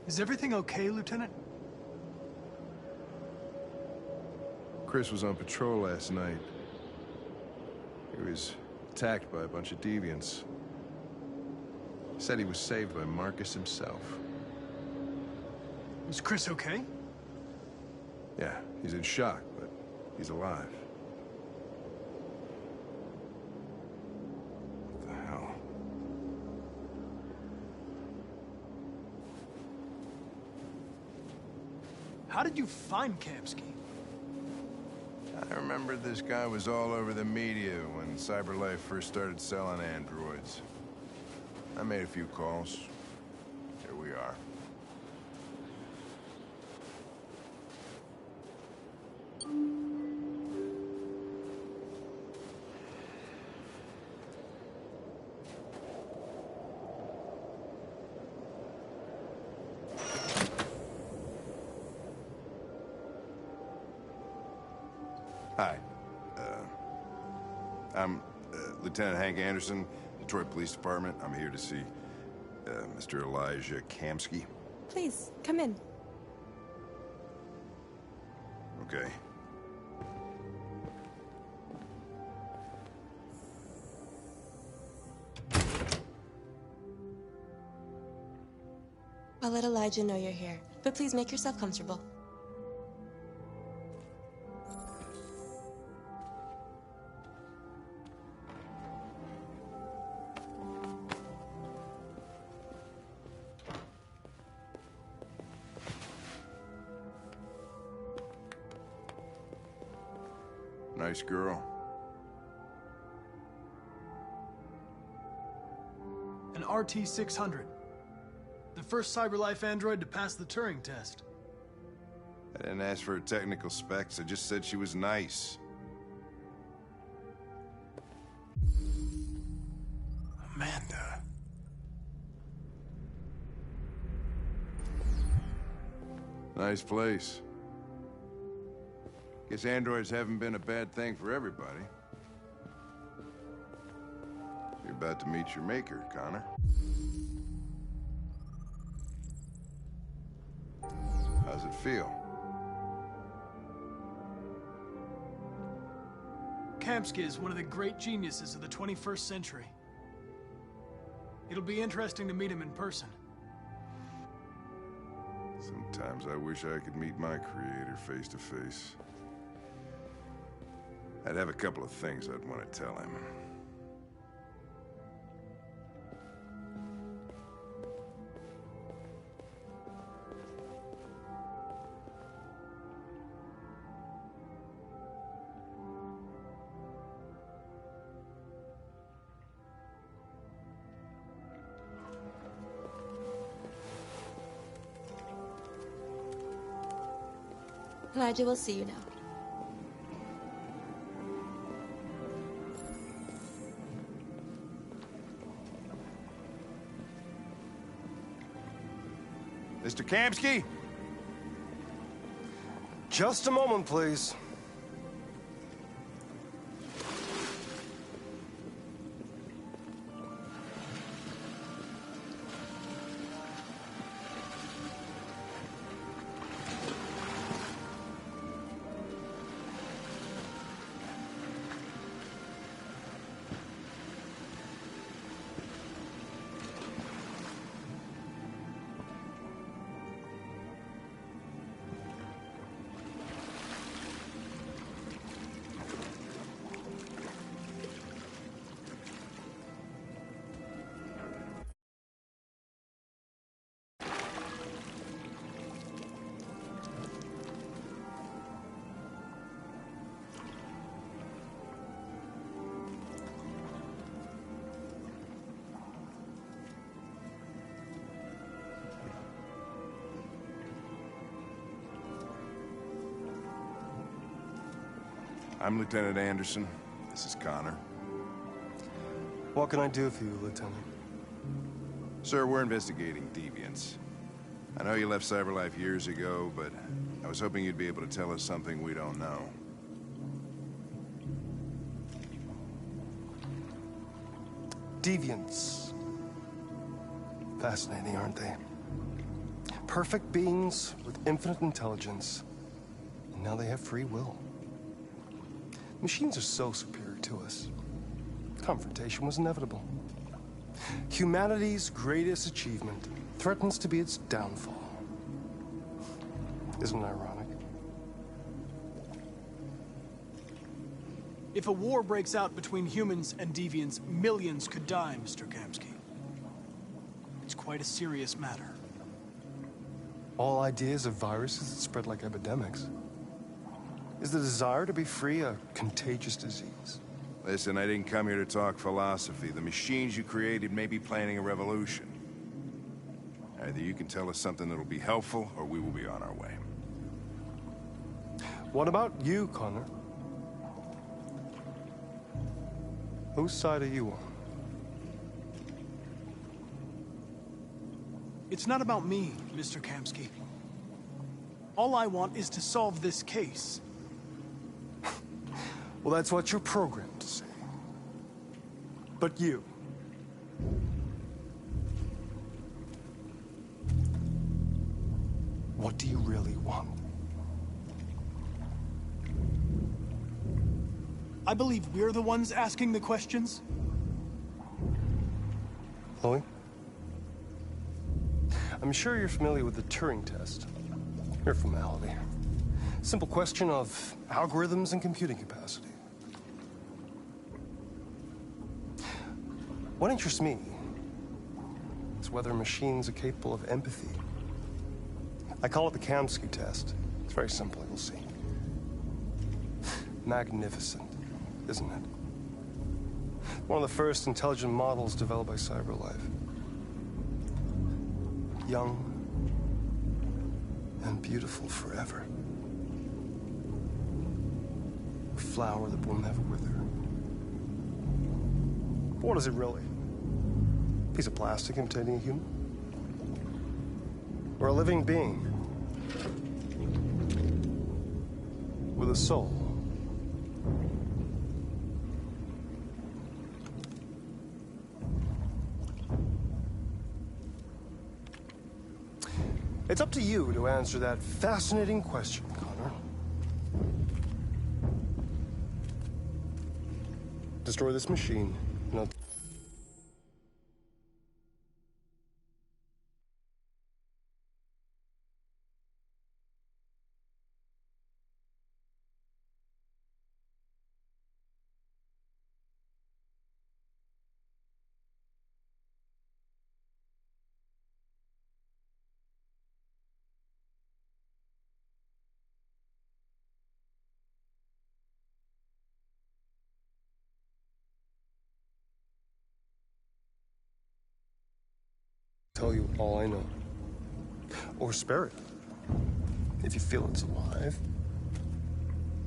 Is everything okay, Lieutenant? Chris was on patrol last night. He was attacked by a bunch of deviants. Said he was saved by Marcus himself. Is Chris okay? Yeah, he's in shock, but he's alive. What the hell? How did you find Kamsky? I remember this guy was all over the media when CyberLife first started selling androids. I made a few calls. Here we are. Hi. I'm Lieutenant Hank Anderson, Detroit Police Department. I'm here to see Mr. Elijah Kamsky. Please, come in. Okay. I'll let Elijah know you're here, but please make yourself comfortable. Nice girl. An RT-600. The first CyberLife android to pass the Turing test. I didn't ask for her technical specs. I just said she was nice. Amanda. Nice place. Guess androids haven't been a bad thing for everybody. You're about to meet your maker, Connor. How's it feel? Kamsky is one of the great geniuses of the 21st century. It'll be interesting to meet him in person. Sometimes I wish I could meet my creator face to face. I'd have a couple of things I'd want to tell him. Elijah will see you now. Mr. Kamsky? Just a moment, please. I'm Lieutenant Anderson. This is Connor. What can I do for you, Lieutenant? Sir, we're investigating deviants. I know you left CyberLife years ago, but I was hoping you'd be able to tell us something we don't know. Deviants. Fascinating, aren't they? perfect beings with infinite intelligence. And now they have free will. Machines are so superior to us. Confrontation was inevitable. Humanity's greatest achievement threatens to be its downfall. Isn't it ironic? If a war breaks out between humans and deviants, millions could die, Mr. Kamsky. It's quite a serious matter. All ideas of viruses that spread like epidemics. Is the desire to be free a contagious disease? Listen, I didn't come here to talk philosophy. The machines you created may be planning a revolution. Either you can tell us something that'll be helpful, or we will be on our way. What about you, Connor? Whose side are you on? It's not about me, Mr. Kamsky. All I want is to solve this case. Well, that's what you're programmed to say. But you... what do you really want? I believe we're the ones asking the questions. Chloe? I'm sure you're familiar with the Turing test. Mere formality. Simple question of algorithms and computing capacity. What interests me is whether machines are capable of empathy. I call it the Kamsky test. It's very simple, you'll see. Magnificent, isn't it? One of the first intelligent models developed by CyberLife. Young and beautiful forever. A flower that will never wither. But what is it really? A piece of plastic imitating a human? Or a living being? With a soul? It's up to you to answer that fascinating question, Connor. Destroy this machine, and I'll... tell you all I know. Or spare it, if you feel it's alive.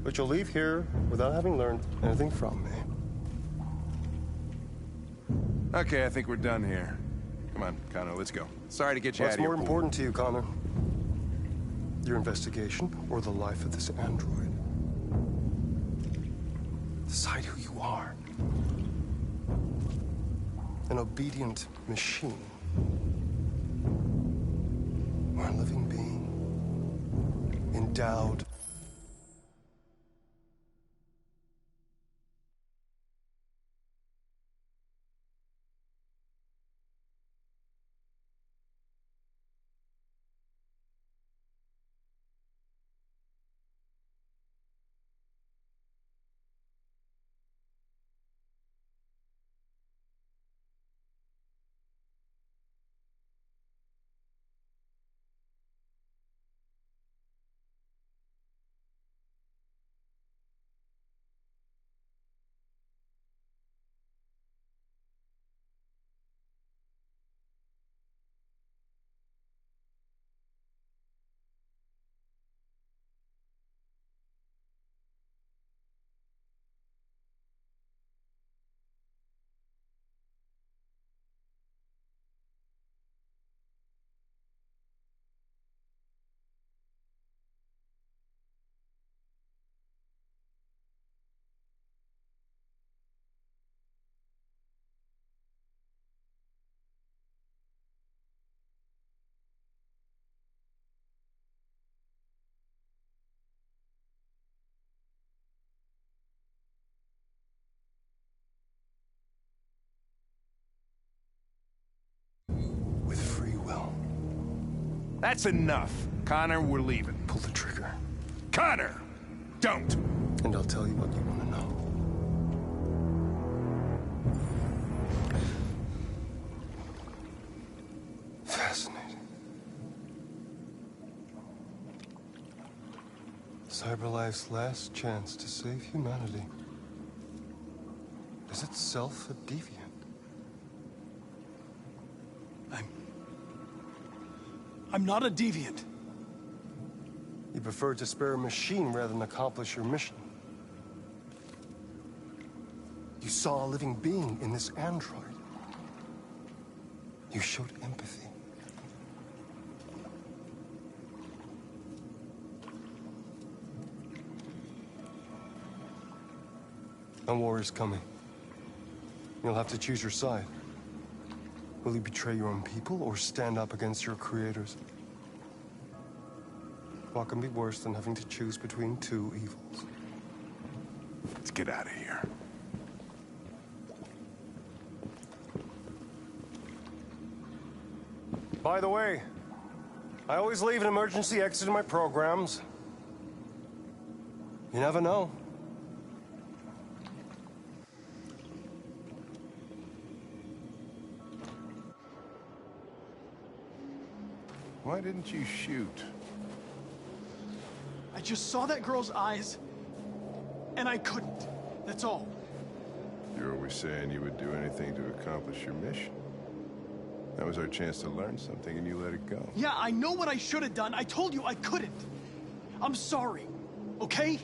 But you'll leave here without having learned anything from me. Okay, I think we're done here. Come on, Connor, let's go. Sorry to get you out of your What's more pool. important to you, Connor? Your investigation or the life of this android? Decide who you are. An obedient machine. Or a living being. Endowed That's enough. Connor, we're leaving. Pull the trigger. Connor! Don't! And I'll tell you what you want to know. Fascinating. CyberLife's last chance to save humanity is itself a deviant. I'm not a deviant. You prefer to spare a machine rather than accomplish your mission. You saw a living being in this android. You showed empathy. A war is coming. You'll have to choose your side. Will you betray your own people or stand up against your creators? What can be worse than having to choose between two evils? Let's get out of here. By the way, I always leave an emergency exit in my programs. You never know. Why didn't you shoot? I just saw that girl's eyes, and I couldn't. That's all. You're always saying you would do anything to accomplish your mission. That was our chance to learn something, and you let it go. Yeah, I know what I should have done. I told you I couldn't. I'm sorry, okay?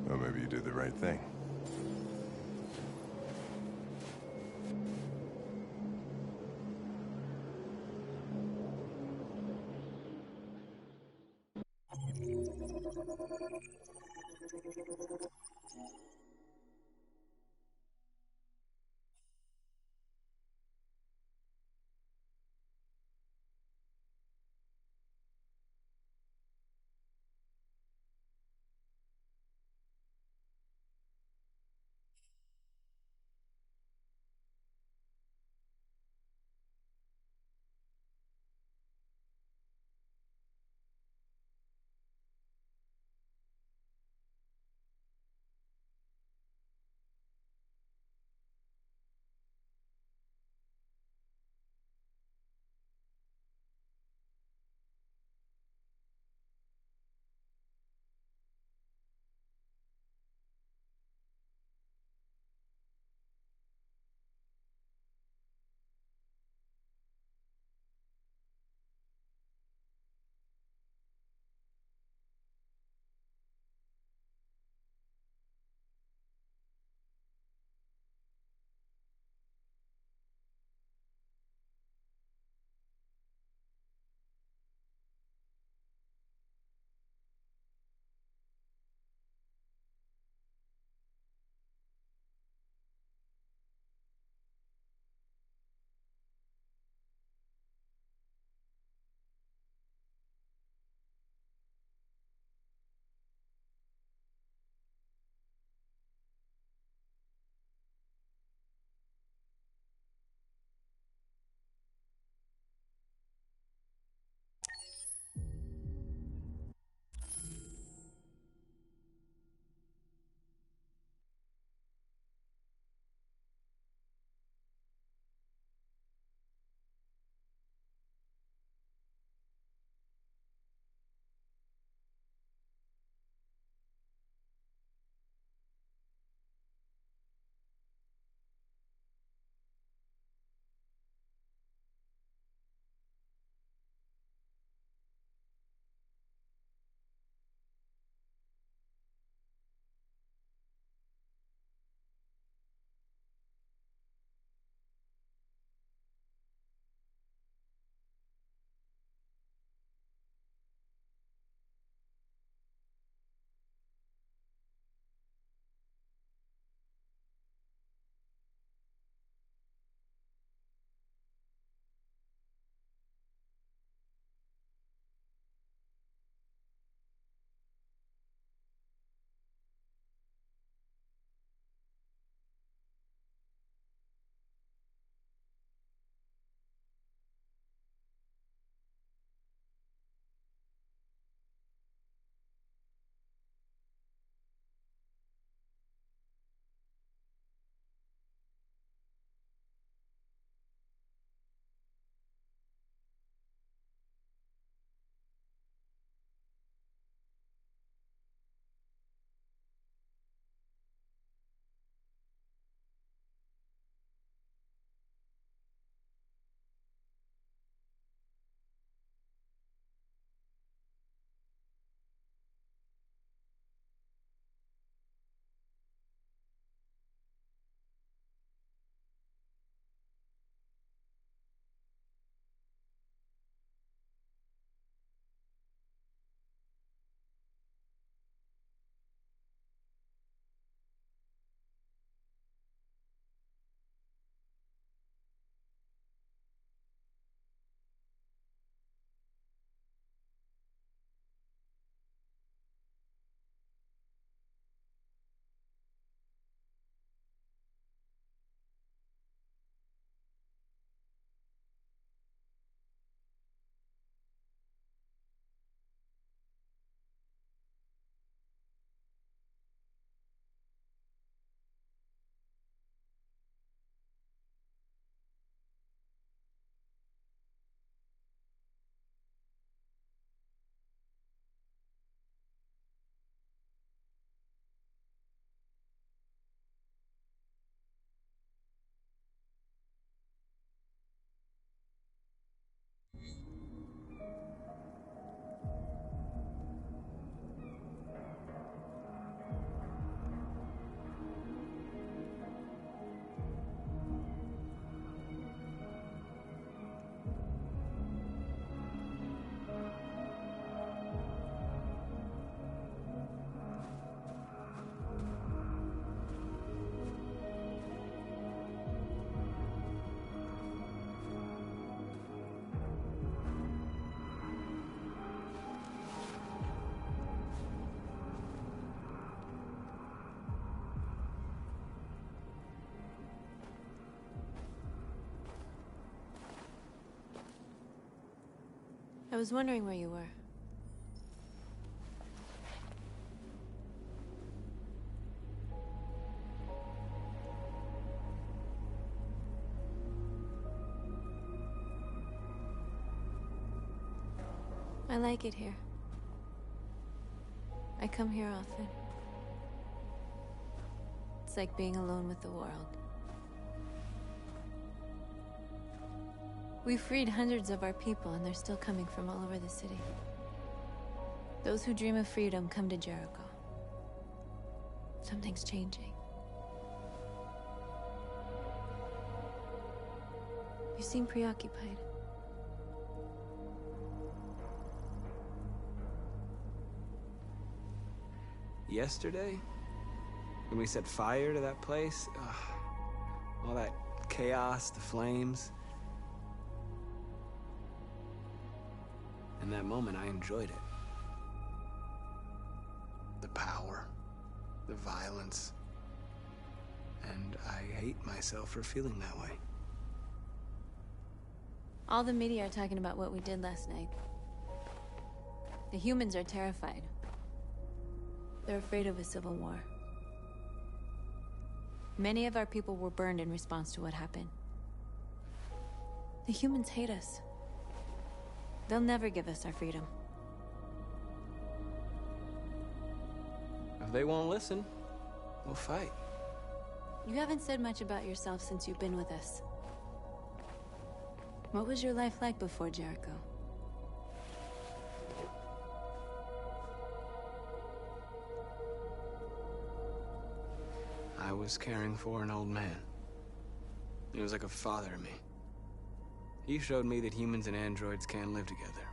Well, maybe you did the right thing. I was wondering where you were. I like it here. I come here often. It's like being alone with the world. We freed hundreds of our people, and they're still coming from all over the city. Those who dream of freedom come to Jericho. Something's changing. You seem preoccupied. Yesterday? When we set fire to that place? Ugh. All that chaos, the flames. In that moment, I enjoyed it. The power, the violence. And I hate myself for feeling that way. All the media are talking about what we did last night. The humans are terrified. They're afraid of a civil war. Many of our people were burned in response to what happened. The humans hate us. They'll never give us our freedom. If they won't listen, we'll fight. You haven't said much about yourself since you've been with us. What was your life like before Jericho? I was caring for an old man. He was like a father to me. He showed me that humans and androids can live together.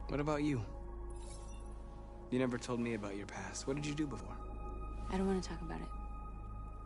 What about you? You never told me about your past. What did you do before? I don't want to talk about it.